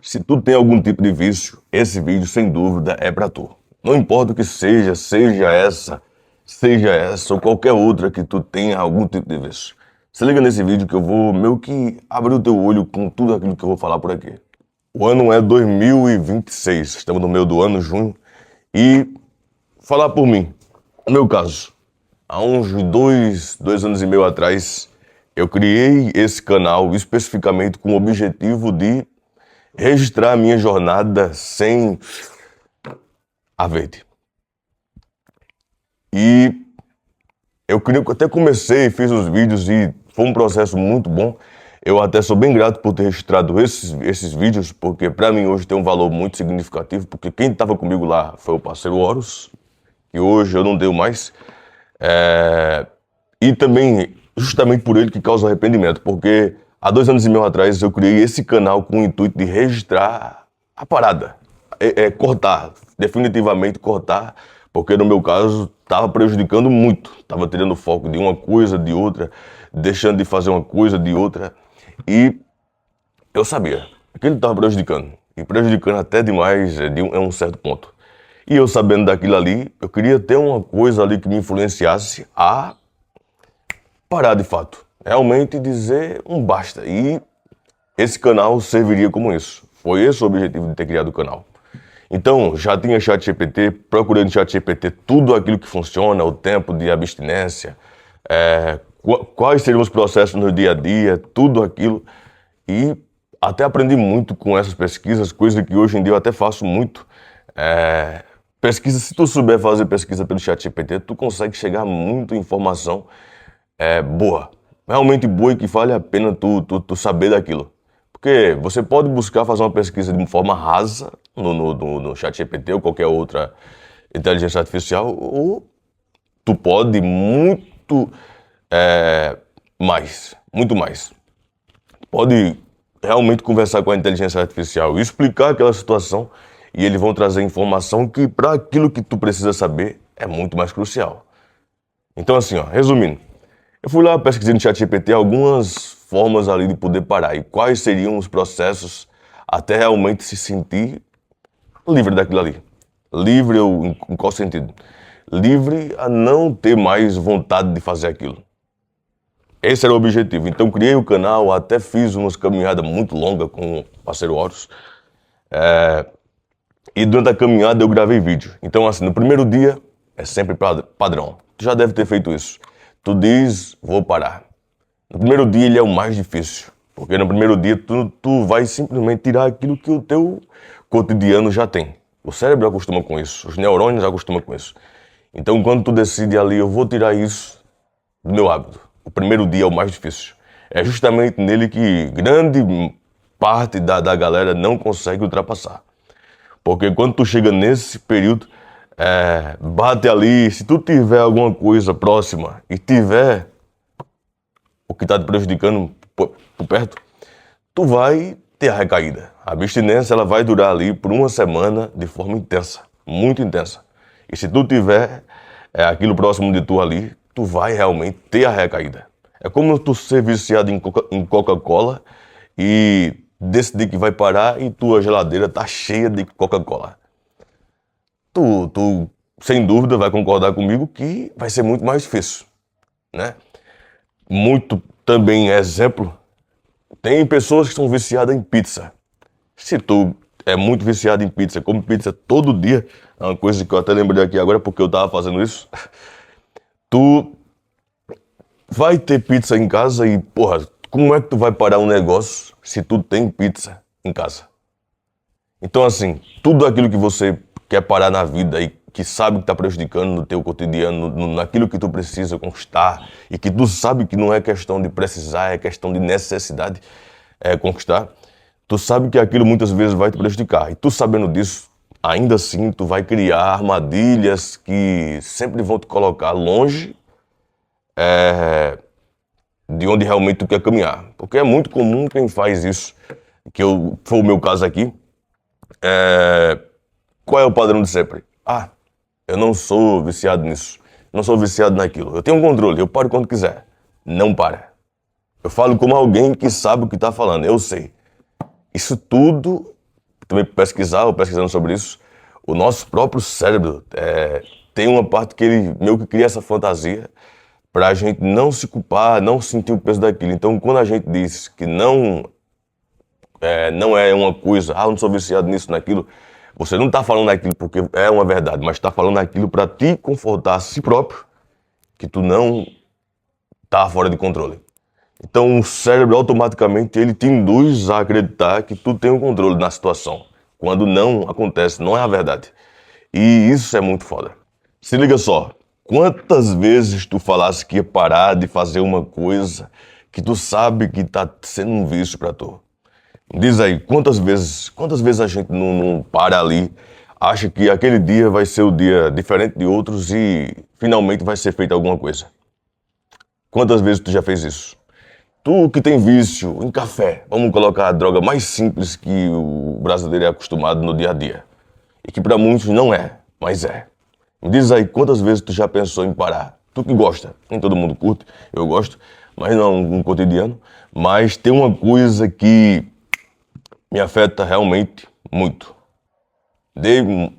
Se tu tem algum tipo de vício, esse vídeo sem dúvida é pra tu. Não importa o que seja, seja essa ou qualquer outra que tu tenha algum tipo de vício. Se liga nesse vídeo que eu vou meio que abrir o teu olho com tudo aquilo que eu vou falar por aqui. O ano é 2026, estamos no meio do ano, junho, e falar por mim, no meu caso, há uns dois anos e meio atrás, eu criei esse canal especificamente com o objetivo de registrar a minha jornada sem a verde. E até comecei, fiz os vídeos e foi um processo muito bom. Eu até sou bem grato por ter registrado esses vídeos, porque para mim hoje tem um valor muito significativo, porque quem estava comigo lá foi o parceiro Horus, que hoje eu não tenho mais. E também, justamente por ele que causa arrependimento, porque há 2 anos e meio atrás eu criei esse canal com o intuito de registrar a parada. Cortar, definitivamente cortar, porque no meu caso estava prejudicando muito. Estava tirando foco de uma coisa, de outra, deixando de fazer uma coisa, de outra. E eu sabia que ele estava prejudicando. E prejudicando até demais é um certo ponto. E eu sabendo daquilo ali, eu queria ter uma coisa ali que me influenciasse a parar de fato. Realmente dizer um basta. E esse canal serviria como isso. Foi esse o objetivo de ter criado o canal. Então, já tinha ChatGPT, procurei no ChatGPT tudo aquilo que funciona, o tempo de abstinência, quais seriam os processos no dia a dia, tudo aquilo. E até aprendi muito com essas pesquisas, coisa que hoje em dia eu até faço muito. Pesquisa, se tu souber fazer pesquisa pelo ChatGPT, tu consegue chegar a muita informação boa. Realmente boa e que vale a pena tu saber daquilo. Porque você pode buscar fazer uma pesquisa de forma rasa no ChatGPT ou qualquer outra inteligência artificial, ou tu pode muito muito mais. Pode realmente conversar com a inteligência artificial e explicar aquela situação e eles vão trazer informação que para aquilo que tu precisa saber é muito mais crucial. Então assim, ó, resumindo, eu fui lá, pesquisei no ChatGPT algumas formas ali de poder parar e quais seriam os processos até realmente se sentir livre daquilo ali. Livre em qual sentido? Livre a não ter mais vontade de fazer aquilo. Esse era o objetivo. Então criei o canal, até fiz umas caminhadas muito longas com o parceiro Horus. E durante a caminhada eu gravei vídeo. Então assim, no primeiro dia é sempre padrão. Tu já deve ter feito isso. Tu diz, vou parar. No primeiro dia ele é o mais difícil. Porque no primeiro dia tu vai simplesmente tirar aquilo que o teu cotidiano já tem. O cérebro acostuma com isso, os neurônios acostumam com isso. Então quando tu decide ali, eu vou tirar isso do meu hábito. O primeiro dia é o mais difícil. É justamente nele que grande parte da galera não consegue ultrapassar. Porque quando tu chega nesse período, bate ali, se tu tiver alguma coisa próxima e tiver o que está te prejudicando por perto, tu vai ter a recaída. A abstinência ela vai durar ali por uma semana de forma intensa, muito intensa. E se tu tiver aquilo próximo de tu ali, tu vai realmente ter a recaída. É como tu ser viciado em Coca-Cola e decidir que vai parar e tua geladeira tá cheia de Coca-Cola. Tu, sem dúvida, vai concordar comigo que vai ser muito mais difícil, né? Muito também exemplo, tem pessoas que são viciadas em pizza. Se tu é muito viciado em pizza, come pizza todo dia, é uma coisa que eu até lembrei aqui agora porque eu tava fazendo isso, tu vai ter pizza em casa e, porra, como é que tu vai parar um negócio se tu tem pizza em casa? Então, assim, tudo aquilo que você quer parar na vida e que sabe que está prejudicando no teu cotidiano, naquilo que tu precisa conquistar e que tu sabe que não é questão de precisar, é questão de necessidade conquistar, tu sabe que aquilo muitas vezes vai te prejudicar. E tu sabendo disso, ainda assim, tu vai criar armadilhas que sempre vão te colocar longe de onde realmente tu quer caminhar. Porque é muito comum quem faz isso, foi o meu caso aqui. Qual é o padrão de sempre? Eu não sou viciado nisso, não sou viciado naquilo. Eu tenho um controle, eu paro quando quiser. Não para. Eu falo como alguém que sabe o que está falando, eu sei. Isso tudo também pesquisando sobre isso, o nosso próprio cérebro tem uma parte que ele meio que cria essa fantasia para a gente não se culpar, não sentir o peso daquilo. Então, quando a gente diz que não é uma coisa, eu não sou viciado nisso, naquilo, você não está falando aquilo porque é uma verdade, mas está falando aquilo para te confortar a si próprio, que tu não está fora de controle. Então o cérebro automaticamente ele te induz a acreditar que tu tem o controle na situação, quando não acontece, não é a verdade. E isso é muito foda. Se liga só, quantas vezes tu falasse que ia parar de fazer uma coisa que tu sabe que tá sendo um vício pra tu? Diz aí, quantas vezes a gente não para ali, acha que aquele dia vai ser o dia diferente de outros e finalmente vai ser feita alguma coisa? Quantas vezes tu já fez isso? Tu que tem vício em café, vamos colocar a droga mais simples que o brasileiro é acostumado no dia a dia. E que pra muitos não é, mas é. Me diz aí, quantas vezes tu já pensou em parar? Tu que gosta, nem todo mundo curte, eu gosto, mas não no cotidiano. Mas tem uma coisa que me afeta realmente muito.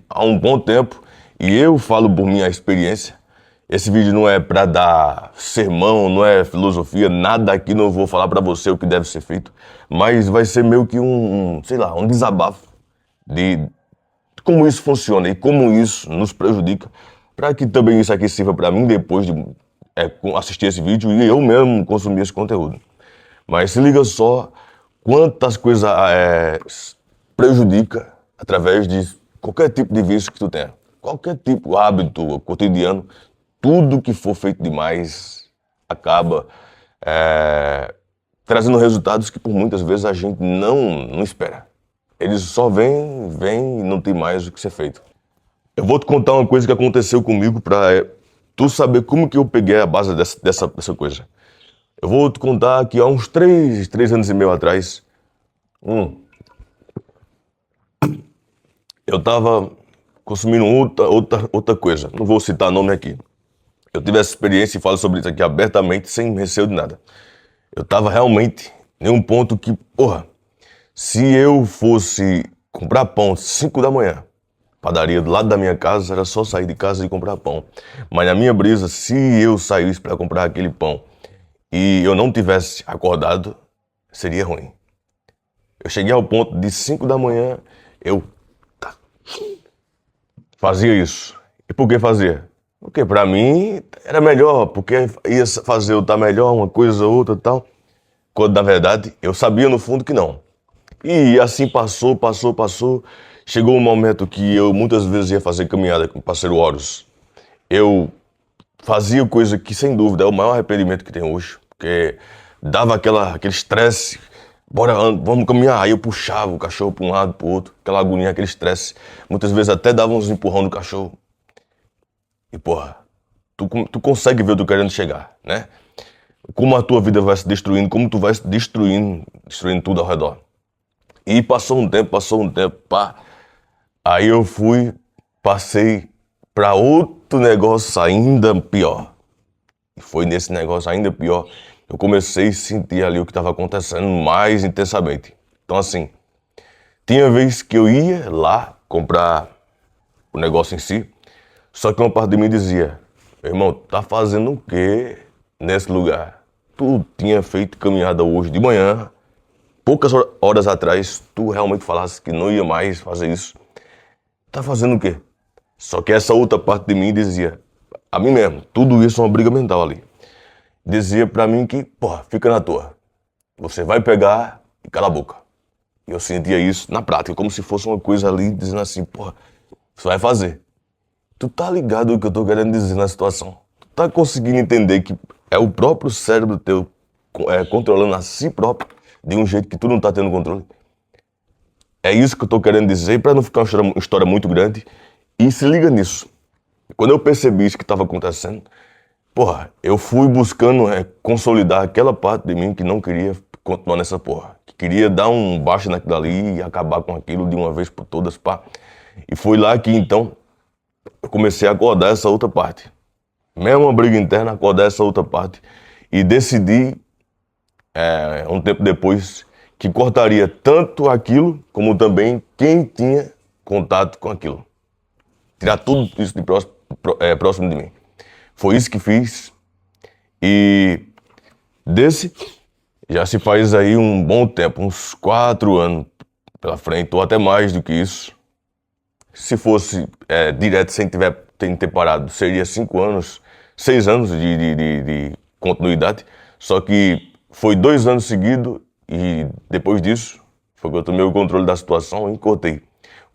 Há um bom tempo, e eu falo por minha experiência, esse vídeo não é pra dar sermão, não é filosofia, nada aqui não vou falar pra você o que deve ser feito, mas vai ser meio que sei lá, um desabafo de como isso funciona e como isso nos prejudica, para que também isso aqui sirva para mim depois de assistir esse vídeo e eu mesmo consumir esse conteúdo. Mas se liga só quantas coisas prejudica através de qualquer tipo de vício que tu tenha. Qualquer tipo de hábito cotidiano, tudo que for feito demais acaba trazendo resultados que por muitas vezes a gente não espera. Eles só vêm e não tem mais o que ser feito. Eu vou te contar uma coisa que aconteceu comigo pra tu saber como que eu peguei a base dessa coisa. Eu vou te contar que há uns 3 anos e meio atrás, eu tava consumindo outra coisa. Não vou citar nome aqui. Eu tive essa experiência e falo sobre isso aqui abertamente, sem receio de nada. Eu tava realmente em um ponto que, se eu fosse comprar pão 5 da manhã, padaria do lado da minha casa, era só sair de casa e comprar pão. Mas na minha brisa, se eu saísse para comprar aquele pão e eu não tivesse acordado, seria ruim. Eu cheguei ao ponto de 5 da manhã, eu fazia isso. E por que fazia? Porque pra mim era melhor, porque ia fazer eu estar melhor, uma coisa ou outra e tal. Quando na verdade eu sabia no fundo que não. E assim passou. Chegou um momento que eu muitas vezes ia fazer caminhada com o parceiro Horus. Eu fazia coisa que sem dúvida é o maior arrependimento que tem hoje. Porque dava aquele estresse. Bora, vamos caminhar. Aí eu puxava o cachorro para um lado, para o outro. Aquela agonia, aquele estresse. Muitas vezes até dava uns empurrão no cachorro. E tu consegue ver o que eu tô querendo chegar, né? Como a tua vida vai se destruindo, como tu vai se destruindo tudo ao redor. E passou um tempo, pá. Aí eu passei para outro negócio ainda pior. E foi nesse negócio ainda pior, eu comecei a sentir ali o que estava acontecendo mais intensamente. Então assim, tinha vez que eu ia lá comprar o negócio em si, só que uma parte de mim dizia, meu irmão, tá fazendo o quê nesse lugar? Tu tinha feito caminhada hoje de manhã, poucas horas atrás, tu realmente falasse que não ia mais fazer isso. Tá fazendo o quê? Só que essa outra parte de mim dizia, a mim mesmo, tudo isso é uma briga mental ali. Dizia pra mim que, fica na tua. Você vai pegar e cala a boca. E eu sentia isso na prática, como se fosse uma coisa ali dizendo assim, você vai fazer. Tu tá ligado o que eu tô querendo dizer na situação? Tu tá conseguindo entender que é o próprio cérebro teu controlando a si próprio de um jeito que tu não tá tendo controle? É isso que eu tô querendo dizer pra não ficar uma história muito grande. E se liga nisso. Quando eu percebi isso que estava acontecendo, eu fui buscando consolidar aquela parte de mim que não queria continuar nessa que queria dar um baixo naquilo ali e acabar com aquilo de uma vez por todas, pá. E foi lá que então eu comecei a acordar essa outra parte. Mesmo uma briga interna, acordar essa outra parte. E decidi, um tempo depois, que cortaria tanto aquilo como também quem tinha contato com aquilo. Tirar tudo isso de próximo de mim. Foi isso que fiz. E desse já se faz aí um bom tempo, uns 4 anos pela frente, ou até mais do que isso. Se fosse direto sem ter parado, seria 5 anos, 6 anos de continuidade. Só que foi 2 anos seguidos e depois disso foi que eu tomei o controle da situação e cortei.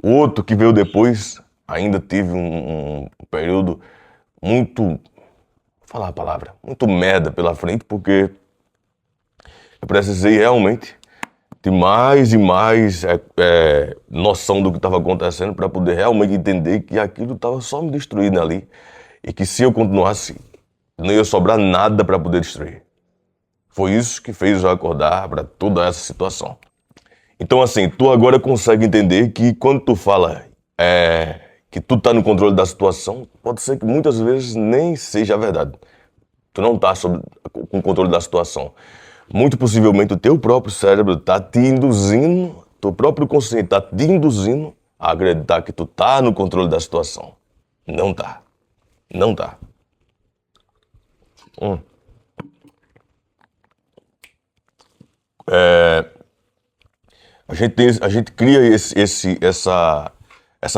O outro que veio depois ainda teve um período muito, vou falar a palavra, muito merda pela frente, porque eu precisei realmente ter mais e mais noção do que estava acontecendo para poder realmente entender que aquilo estava só me destruindo ali e que se eu continuasse não ia sobrar nada para poder destruir. Foi isso que fez eu acordar para toda essa situação. Então assim, tu agora consegue entender que quando tu fala que tu tá no controle da situação, pode ser que muitas vezes nem seja a verdade. Tu não tá com o controle da situação. Muito possivelmente o teu próprio cérebro tá te induzindo, teu próprio consciente tá te induzindo a acreditar que tu tá no controle da situação. Não tá. Não tá. A gente cria essa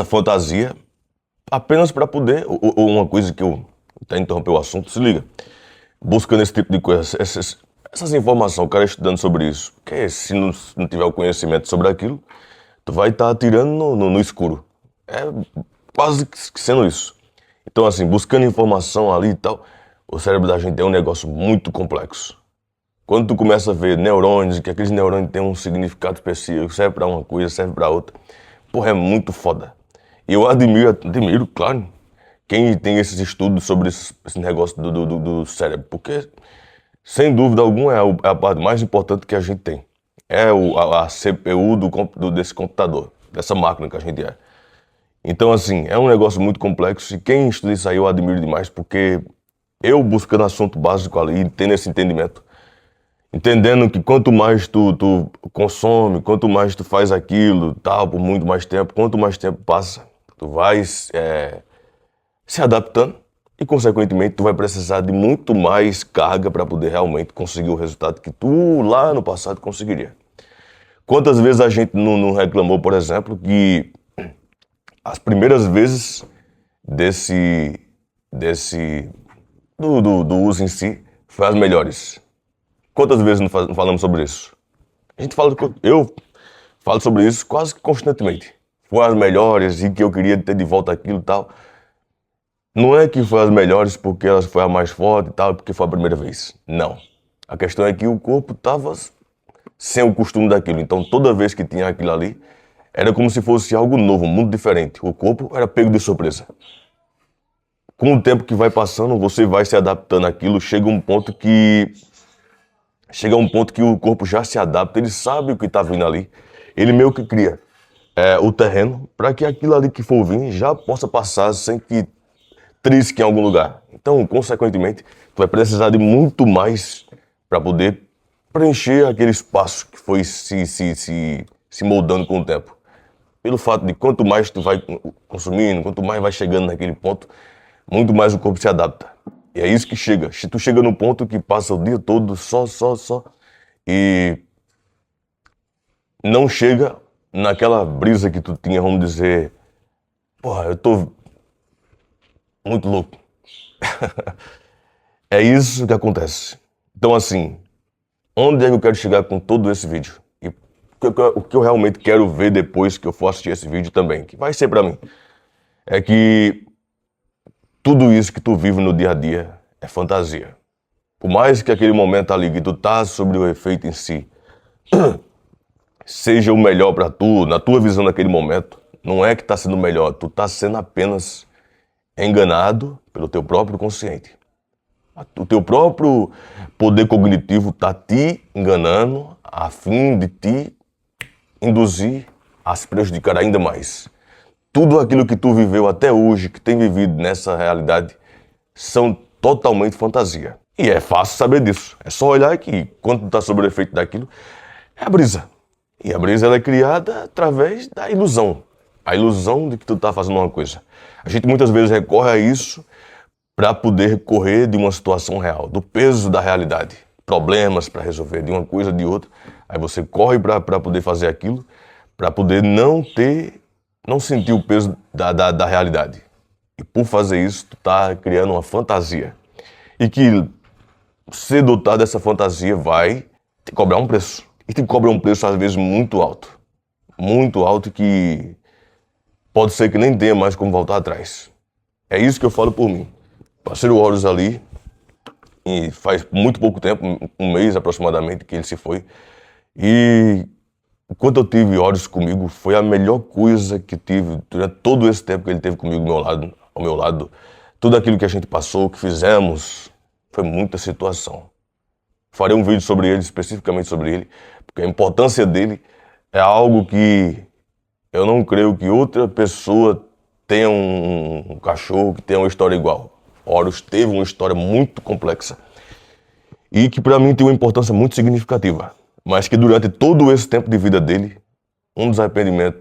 fantasia apenas para poder, ou uma coisa que eu até interromper o assunto, se liga, buscando esse tipo de coisa, essas informações, o cara estudando sobre isso, porque se não tiver o conhecimento sobre aquilo, tu vai estar atirando no escuro. É quase que sendo isso. Então assim, buscando informação ali e tal, o cérebro da gente é um negócio muito complexo. Quando tu começa a ver neurônios, que aqueles neurônios têm um significado específico, serve pra uma coisa, serve pra outra, porra, é muito foda. E eu admiro, claro, quem tem esses estudos sobre esse negócio do cérebro, porque, sem dúvida alguma, é a parte mais importante que a gente tem. É a CPU desse computador, dessa máquina que a gente é. Então, assim, é um negócio muito complexo e quem estuda isso aí eu admiro demais, porque eu buscando assunto básico ali, tendo esse entendimento, entendendo que quanto mais tu consome, quanto mais tu faz aquilo, tal, por muito mais tempo, quanto mais tempo passa, tu vai se adaptando e, consequentemente, tu vai precisar de muito mais carga para poder realmente conseguir o resultado que tu lá no passado conseguiria. Quantas vezes a gente não reclamou, por exemplo, que as primeiras vezes do uso em si foi as melhores. Quantas vezes não falamos sobre isso? Eu falo sobre isso quase que constantemente. Foram as melhores e que eu queria ter de volta aquilo e tal. Não é que foi as melhores porque elas foi a mais forte e tal, porque foi a primeira vez. Não. A questão é que o corpo estava sem o costume daquilo. Então toda vez que tinha aquilo ali, era como se fosse algo novo, muito diferente. O corpo era pego de surpresa. Com o tempo que vai passando, você vai se adaptando àquilo, chega um ponto que o corpo já se adapta, ele sabe o que está vindo ali, ele meio que cria o terreno para que aquilo ali que for vir já possa passar sem que trisque em algum lugar. Então, consequentemente, tu vai precisar de muito mais para poder preencher aquele espaço que foi se moldando com o tempo. Pelo fato de quanto mais tu vai consumindo, quanto mais vai chegando naquele ponto, muito mais o corpo se adapta. E é isso que chega. Se tu chega num ponto que passa o dia todo só, e não chega naquela brisa que tu tinha, vamos dizer, porra, eu tô muito louco. É isso que acontece. Então assim, onde é que eu quero chegar com todo esse vídeo? E o que eu realmente quero ver depois que eu for assistir esse vídeo também, que vai ser pra mim, é que tudo isso que tu vive no dia a dia é fantasia. Por mais que aquele momento ali que tu tá sobre o efeito em si seja o melhor pra tu, na tua visão naquele momento, não é que tá sendo melhor, tu tá sendo apenas enganado pelo teu próprio consciente. O teu próprio poder cognitivo tá te enganando a fim de te induzir a se prejudicar ainda mais. Tudo aquilo que tu viveu até hoje, que tem vivido nessa realidade, são totalmente fantasia. E é fácil saber disso. É só olhar que quando tu tá sob o efeito daquilo, é a brisa. E a brisa ela é criada através da ilusão. A ilusão de que tu tá fazendo uma coisa. A gente muitas vezes recorre a isso para poder correr de uma situação real, do peso da realidade. Problemas para resolver, de uma coisa, de outra. Aí você corre para poder fazer aquilo, para poder não sentir o peso da realidade. E por fazer isso, tu tá criando uma fantasia. E que ser dotado dessa fantasia vai te cobrar um preço. E te cobra um preço, às vezes, muito alto. Muito alto que pode ser que nem tenha mais como voltar atrás. É isso que eu falo por mim. Passei o Horus ali, e faz muito pouco tempo, um mês aproximadamente, que ele se foi. E enquanto eu tive Horus comigo, foi a melhor coisa que tive durante todo esse tempo que ele teve comigo ao meu lado. Tudo aquilo que a gente passou, que fizemos, foi muita situação. Farei um vídeo sobre ele, especificamente sobre ele, porque a importância dele é algo que eu não creio que outra pessoa tenha um cachorro que tenha uma história igual. Horus teve uma história muito complexa e que para mim tem uma importância muito significativa, mas que durante todo esse tempo de vida dele, um dos arrependimentos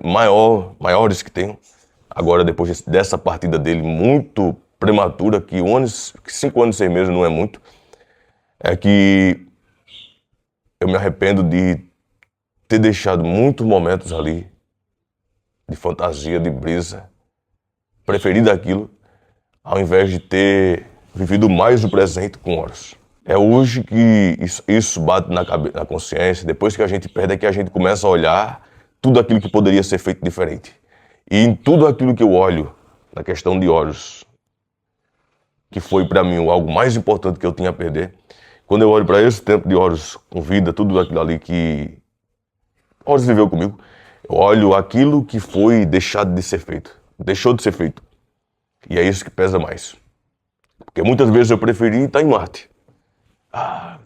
maiores que tenho, agora depois dessa partida dele muito prematura, que 5 anos e 6 meses não é muito, é que eu me arrependo de ter deixado muitos momentos ali de fantasia, de brisa, preferido aquilo, ao invés de ter vivido mais o presente com Horus. É hoje que isso bate na consciência, depois que a gente perde, é que a gente começa a olhar tudo aquilo que poderia ser feito diferente. E em tudo aquilo que eu olho, na questão de Horus, que foi para mim algo mais importante que eu tinha a perder, quando eu olho para esse tempo de Horus com vida, tudo aquilo ali que Horus viveu comigo, eu olho aquilo que foi deixado de ser feito, deixou de ser feito. E é isso que pesa mais. Porque muitas vezes eu preferi estar em Marte.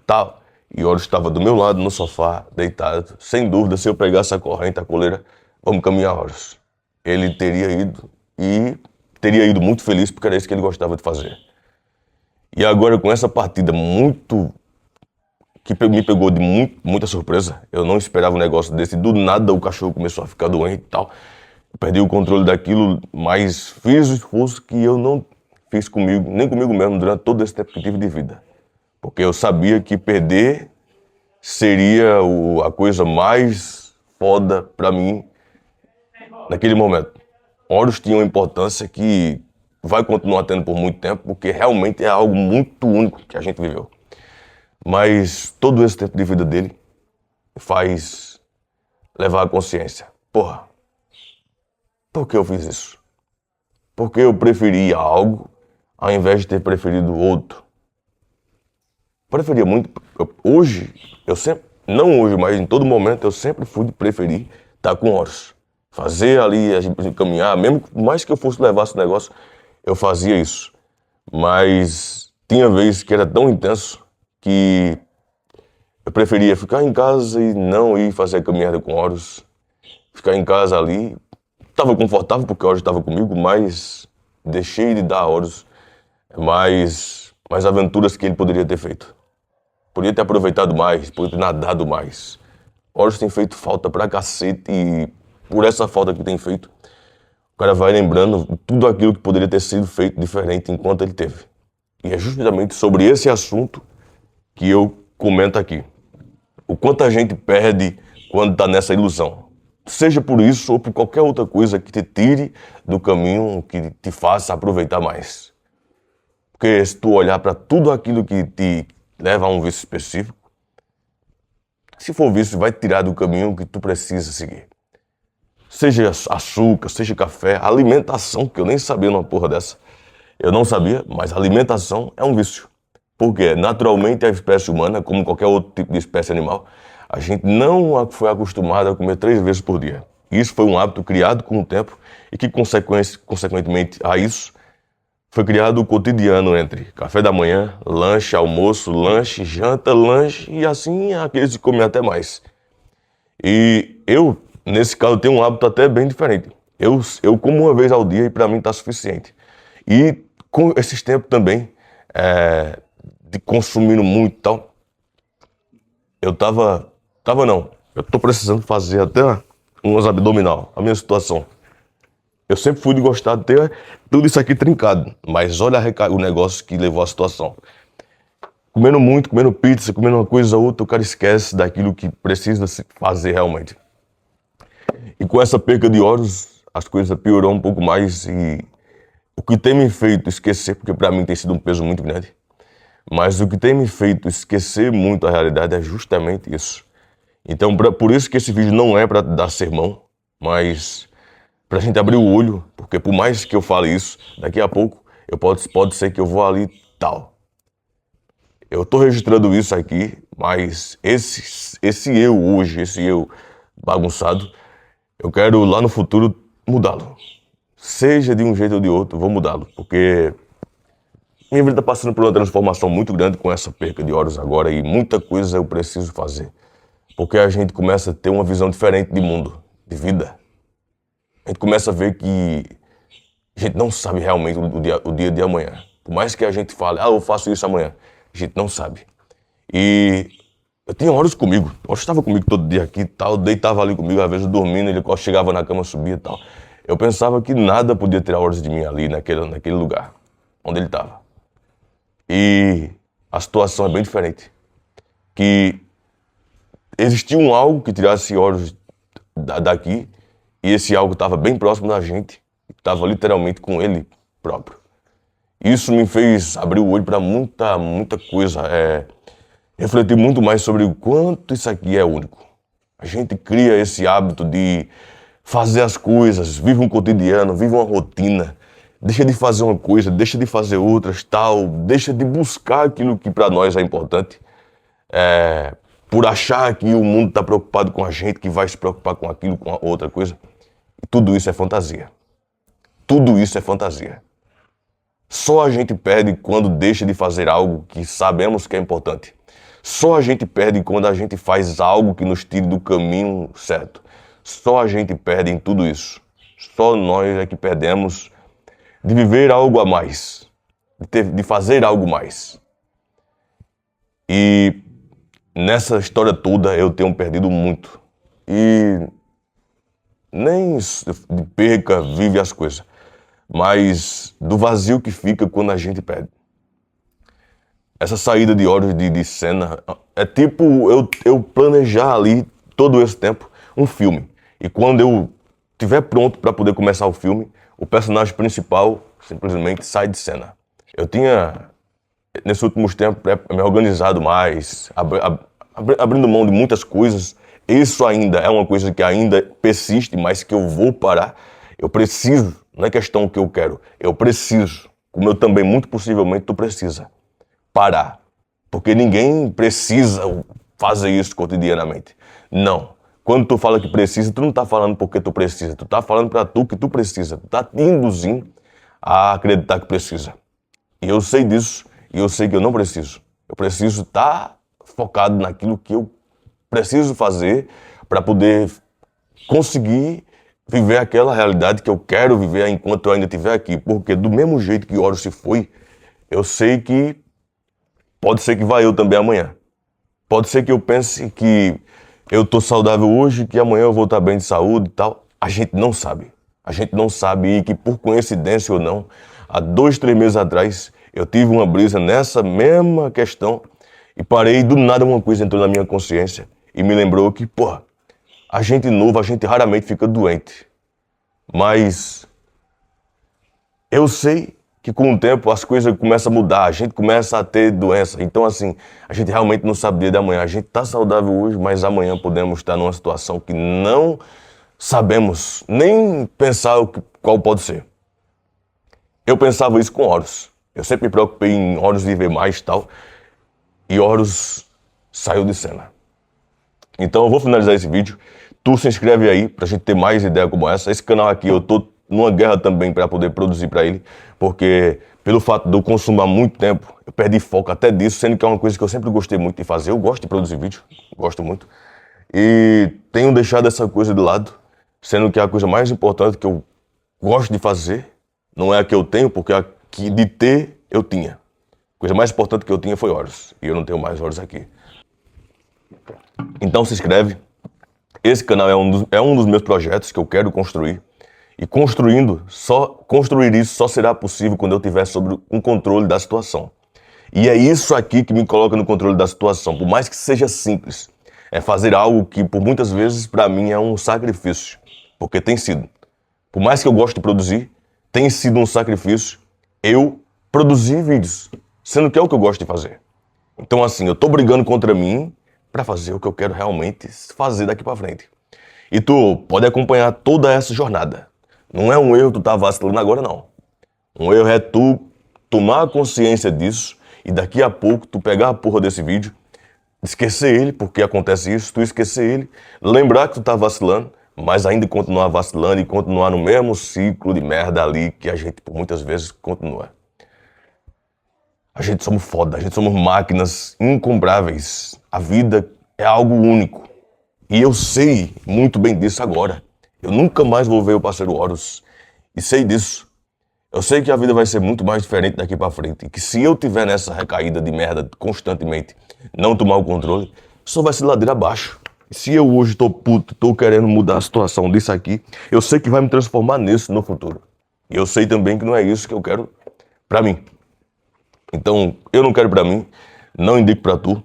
Tal. E Horus estava do meu lado no sofá, deitado. Sem dúvida, se eu pegasse a corrente, a coleira, vamos caminhar, Horus. Ele teria ido e teria ido muito feliz porque era isso que ele gostava de fazer. E agora com essa partida que me pegou de muita surpresa, eu não esperava um negócio desse. Do nada o cachorro começou a ficar doente e tal. Perdi o controle daquilo, mas fiz o esforço que eu não fiz comigo, nem comigo mesmo, durante todo esse tempo que tive de vida. Porque eu sabia que perder seria a coisa mais foda pra mim naquele momento. Horus tinha uma importância que vai continuar tendo por muito tempo, porque realmente é algo muito único que a gente viveu. Mas todo esse tempo de vida dele faz levar a consciência. Porra, por que eu fiz isso? Porque eu preferi algo ao invés de ter preferido outro. Preferia muito. Hoje, eu sempre, não hoje, mas em todo momento, eu sempre fui de preferir estar com Horus. Fazer ali, a gente caminhar, mesmo mais que eu fosse levar esse negócio, eu fazia isso. Mas tinha vezes que era tão intenso que eu preferia ficar em casa e não ir fazer a caminhada com Horus. Ficar em casa ali. Estava confortável porque Horus estava comigo, mas deixei de dar a Horus mais aventuras que ele poderia ter feito. Poderia ter aproveitado mais, poderia ter nadado mais. Horus tem feito falta pra cacete e por essa falta que tem feito, o cara vai lembrando tudo aquilo que poderia ter sido feito diferente enquanto ele teve. E é justamente sobre esse assunto que eu comento aqui. O quanto a gente perde quando tá nessa ilusão. Seja por isso ou por qualquer outra coisa que te tire do caminho, que te faça aproveitar mais. Porque se tu olhar para tudo aquilo que te leva a um vício específico, se for vício, vai te tirar do caminho que tu precisa seguir. Seja açúcar, seja café, alimentação, que eu nem sabia numa porra dessa. Eu não sabia, mas alimentação é um vício. Porque naturalmente a espécie humana, como qualquer outro tipo de espécie animal, a gente não foi acostumado a comer 3 vezes por dia. Isso foi um hábito criado com o tempo e que, consequentemente a isso, foi criado o cotidiano entre café da manhã, lanche, almoço, lanche, janta, lanche e assim aqueles que comem até mais. E eu, nesse caso, tenho um hábito até bem diferente. Eu como uma vez ao dia e para mim está suficiente. E com esses tempos também, de consumindo muito e tal, eu Eu tô precisando fazer até umas abdominal, a minha situação. Eu sempre fui de gostar de ter tudo isso aqui trincado, mas olha o negócio que levou à situação. Comendo muito, comendo pizza, comendo uma coisa ou outra, o cara esquece daquilo que precisa se fazer realmente. E com essa perca de horas, as coisas pioram um pouco mais e o que tem me feito esquecer, porque para mim tem sido um peso muito grande, mas o que tem me feito esquecer muito a realidade é justamente isso. Então, por isso que esse vídeo não é para dar sermão, mas pra gente abrir o olho, porque por mais que eu fale isso, daqui a pouco pode ser que eu vou ali tal. Eu tô registrando isso aqui, mas esse eu hoje, esse eu bagunçado, eu quero lá no futuro mudá-lo. Seja de um jeito ou de outro, vou mudá-lo, porque minha vida tá passando por uma transformação muito grande com essa perca de horas agora e muita coisa eu preciso fazer. Porque a gente começa a ter uma visão diferente de mundo, de vida. A gente começa a ver que a gente não sabe realmente o dia de amanhã. Por mais que a gente fale, eu faço isso amanhã, a gente não sabe. E eu tinha horas comigo, eu estava comigo todo dia aqui e tal, deitava ali comigo, às vezes dormindo, ele chegava na cama, subia e tal. Eu pensava que nada podia tirar horas de mim ali, naquele lugar, onde ele estava. E a situação é bem diferente. Que existia algo que tirasse horas daqui, e esse algo estava bem próximo da gente, estava literalmente com ele próprio. Isso me fez abrir o olho para muita coisa, refletir muito mais sobre o quanto isso aqui é único. A gente cria esse hábito de fazer as coisas, vive um cotidiano, vive uma rotina, deixa de fazer uma coisa, deixa de fazer outras, tal, deixa de buscar aquilo que para nós é importante, por achar que o mundo está preocupado com a gente, que vai se preocupar com aquilo, com a outra coisa. E tudo isso é fantasia. Tudo isso é fantasia. Só a gente perde quando deixa de fazer algo que sabemos que é importante. Só a gente perde quando a gente faz algo que nos tire do caminho certo. Só a gente perde em tudo isso. Só nós é que perdemos de viver algo a mais, de fazer algo mais. E nessa história toda eu tenho perdido muito. E nem de perca vive as coisas, mas do vazio que fica quando a gente perde. Essa saída de horas de cena é tipo eu planejar ali todo esse tempo um filme. E quando eu estiver pronto para poder começar o filme, o personagem principal simplesmente sai de cena. Eu tinha, nesses últimos tempos, me organizado mais, abrindo mão de muitas coisas. Isso ainda é uma coisa que ainda persiste, mas que eu vou parar. Eu preciso, não é questão que eu quero, eu preciso, como eu também muito possivelmente tu precisa, parar. Porque ninguém precisa fazer isso cotidianamente. Não. Quando tu fala que precisa, tu não tá falando porque tu precisa, tu tá falando para tu que tu precisa, tu tá te induzindo a acreditar que precisa. E eu sei disso, e eu sei que eu não preciso. Eu preciso estar focado naquilo que eu preciso fazer para poder conseguir viver aquela realidade que eu quero viver enquanto eu ainda estiver aqui. Porque do mesmo jeito que Horus se foi, eu sei que pode ser que vá eu também amanhã. Pode ser que eu pense que eu tô saudável hoje, que amanhã eu vou estar bem de saúde e tal. A gente não sabe. A gente não sabe e que por coincidência ou não, há 2, 3 meses atrás, eu tive uma brisa nessa mesma questão e parei, do nada uma coisa entrou na minha consciência e me lembrou que, a gente novo, a gente raramente fica doente. Mas eu sei que com o tempo as coisas começam a mudar, a gente começa a ter doença. Então, assim, a gente realmente não sabe o dia de amanhã. A gente está saudável hoje, mas amanhã podemos estar numa situação que não sabemos nem pensar qual pode ser. Eu pensava isso com Horus. Eu sempre me preocupei em Horus viver mais e tal. E Horus saiu de cena. Então eu vou finalizar esse vídeo. Tu se inscreve aí pra gente ter mais ideia como essa. Esse canal aqui eu tô numa guerra também para poder produzir para ele, porque pelo fato de eu consumir muito tempo, eu perdi foco até disso, sendo que é uma coisa que eu sempre gostei muito de fazer. Eu gosto de produzir vídeo, gosto muito. E tenho deixado essa coisa de lado, sendo que a coisa mais importante que eu gosto de fazer não é a que eu tenho, porque a que de ter eu tinha. A coisa mais importante que eu tinha foi Horus, e eu não tenho mais Horus aqui. Então se inscreve, Esse canal é um dos meus projetos que eu quero construir. E construir isso só será possível quando eu tiver sob um controle da situação. E é isso aqui que me coloca no controle da situação. Por mais que seja simples, é fazer algo que por muitas vezes para mim é um sacrifício. Porque tem sido. Por mais que eu goste de produzir, tem sido um sacrifício eu produzir vídeos. Sendo que é o que eu gosto de fazer. Então assim, eu tô brigando contra mim para fazer o que eu quero realmente fazer daqui para frente. E tu pode acompanhar toda essa jornada. Não é um erro tu tá vacilando agora, não. Um erro é tu tomar consciência disso e daqui a pouco tu pegar a porra desse vídeo, esquecer ele, porque acontece isso, tu esquecer ele, lembrar que tu tá vacilando, mas ainda continuar vacilando e continuar no mesmo ciclo de merda ali que a gente por muitas vezes continua. A gente somos foda, a gente somos máquinas incomparáveis. A vida é algo único. E eu sei muito bem disso agora. Eu nunca mais vou ver o parceiro Horus. E sei disso. Eu sei que a vida vai ser muito mais diferente daqui pra frente. E que se eu tiver nessa recaída de merda constantemente, não tomar o controle, só vai ser ladeira abaixo. E se eu hoje tô puto, tô querendo mudar a situação disso aqui, eu sei que vai me transformar nisso no futuro. E eu sei também que não é isso que eu quero pra mim. Então, eu não quero pra mim, não indico pra tu.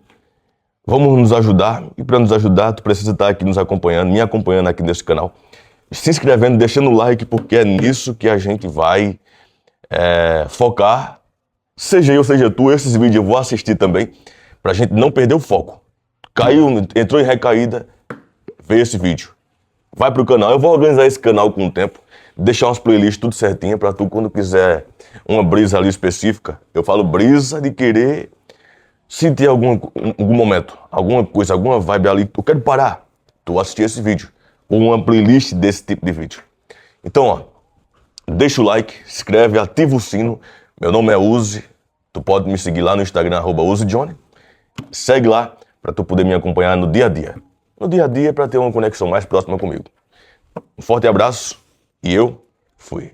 Vamos nos ajudar, e para nos ajudar, tu precisa estar aqui nos acompanhando, me acompanhando aqui nesse canal, se inscrevendo, deixando o like, porque é nisso que a gente vai focar. Seja eu, seja tu, esses vídeos eu vou assistir também, pra gente não perder o foco. Caiu, entrou em recaída, vê esse vídeo. Vai pro canal, eu vou organizar esse canal com o tempo, deixar umas playlists tudo certinho pra tu, quando quiser uma brisa ali específica. Eu falo brisa de querer sentir algum momento, alguma coisa, alguma vibe ali, eu quero parar, tu assistir esse vídeo, ou uma playlist desse tipo de vídeo. Então, ó, deixa o like, se inscreve, ativa o sino. Meu nome é Uzi, tu pode me seguir lá no Instagram, @UziJohnny. Segue lá para tu poder me acompanhar no dia a dia. No dia a dia para ter uma conexão mais próxima comigo. Um forte abraço e eu fui.